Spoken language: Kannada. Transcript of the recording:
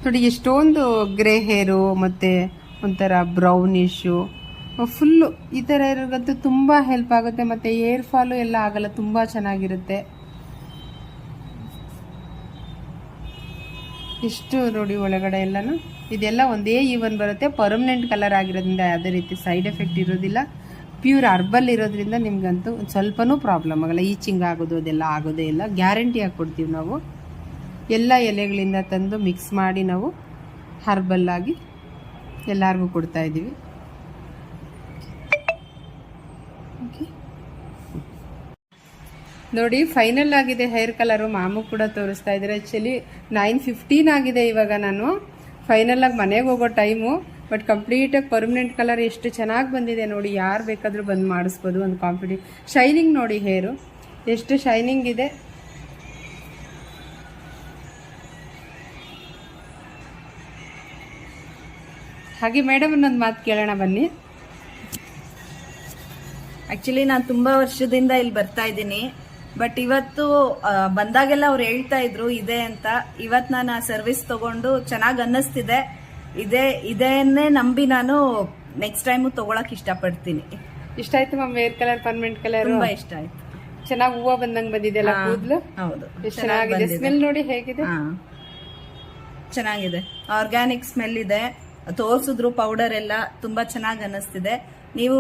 ನೋಡಿ ಎಷ್ಟೊಂದು ಗ್ರೇ ಹೇರು ಮತ್ತು ಒಂಥರ ಬ್ರೌನಿಶು ಫುಲ್ಲು ಈ ಥರ ಇರೋದಂತೂ ತುಂಬ ಹೆಲ್ಪ್ ಆಗುತ್ತೆ. ಮತ್ತು ಏರ್ ಫಾಲು ಎಲ್ಲ ಆಗಲ್ಲ, ತುಂಬ ಚೆನ್ನಾಗಿರುತ್ತೆ. ಎಷ್ಟು ನೋಡಿ ಒಳಗಡೆ ಎಲ್ಲನೂ ಇದೆಲ್ಲ ಒಂದೇ ಈವನ್ ಬರುತ್ತೆ. ಪರ್ಮನೆಂಟ್ ಕಲರ್ ಆಗಿರೋದ್ರಿಂದ ಯಾವುದೇ ರೀತಿ ಸೈಡ್ ಎಫೆಕ್ಟ್ ಇರೋದಿಲ್ಲ. ಪ್ಯೂರ್ ಅರ್ಬಲ್ ಇರೋದ್ರಿಂದ ನಿಮಗಂತೂ ಸ್ವಲ್ಪನೂ ಪ್ರಾಬ್ಲಮ್ ಆಗಲ್ಲ. ಈಚಿಂಗ್ ಆಗೋದು ಅದೆಲ್ಲ ಆಗೋದೇ ಇಲ್ಲ. ಗ್ಯಾರಂಟಿಯಾಗಿ ಕೊಡ್ತೀವಿ ನಾವು. ಎಲ್ಲ ಎಲೆಗಳಿಂದ ತಂದು ಮಿಕ್ಸ್ ಮಾಡಿ ನಾವು ಹರ್ಬಲ್ಲಾಗಿ ಎಲ್ಲರಿಗೂ ಕೊಡ್ತಾಯಿದ್ದೀವಿ. ಓಕೆ ನೋಡಿ ಫೈನಲ್ ಆಗಿದೆ ಹೇರ್ ಕಲರು. ಮಾಮು ಕೂಡ ತೋರಿಸ್ತಾ ಇದ್ದಾರೆ. ಆ್ಯಕ್ಚುಲಿ 9:15 ಆಗಿದೆ ಇವಾಗ. ನಾನು ಫೈನಲಾಗಿ ಮನೆಗೆ ಹೋಗೋ ಟೈಮು. ಬಟ್ ಕಂಪ್ಲೀಟಾಗಿ ಪರ್ಮನೆಂಟ್ ಕಲರ್ ಎಷ್ಟು ಚೆನ್ನಾಗಿ ಬಂದಿದೆ ನೋಡಿ. ಯಾರು ಬೇಕಾದರೂ ಬಂದು ಮಾಡಿಸ್ಬೋದು. ಒಂದು ಶೈನಿಂಗ್ ನೋಡಿ, ಹೇರು ಎಷ್ಟು ಶೈನಿಂಗ್ ಇದೆ. ಹಾಗೆ ಮೇಡಮ್ ಇನ್ನೊಂದು ಮಾತು ಕೇಳೋಣ ಬನ್ನಿ. ಆಕ್ಚುಲಿ ನಾನು ತುಂಬಾ ವರ್ಷದಿಂದ ಇಲ್ಲಿ ಬರ್ತಾ ಇದ್ದೀನಿ. ಬಟ್ ಇವತ್ತು ಬಂದಾಗೆಲ್ಲ ಅವ್ರು ಹೇಳ್ತಾ ಇದ್ರು ಇದೆ ಅಂತ. ಇವತ್ತು ನಾನು ಆ ಸರ್ವಿಸ್ ತಗೊಂಡು ಚೆನ್ನಾಗಿ ಅನ್ನಿಸ್ತಿದೆ. ಇದನ್ನೇ ನಂಬಿ ನಾನು ನೆಕ್ಸ್ಟ್ ಟೈಮು ತಗೊಳಕ್ ಇಷ್ಟಪಡ್ತೀನಿ. ಇಷ್ಟ ಆಯ್ತು ma'am hair colour, permanent colour ತುಂಬಾ ಇಷ್ಟ ಆಯ್ತು. ಚೆನ್ನಾಗಿ ಹೂವು ಬಂದಂಗೆ ಬಂದಿದೆ ಅಲ್ಲ ಕೂದಲು. ಹೌದು, ಎಷ್ಟು ಚೆನ್ನಾಗಿದೆ. ಸ್ಮೆಲ್ ನೋಡಿ ಹೇಗಿದೆ. ಚೆನ್ನಾಗಿದೆ, ಆರ್ಗ್ಯಾನಿಕ್ ಸ್ಮೆಲ್ ಇದೆ. ತೋರಿಸಿದ್ರು ಪೌಡರ್ ಎಲ್ಲ ತುಂಬಾ ಚೆನ್ನಾಗಿ ಅನ್ನಿಸ್ತಿದೆ. ನೀವು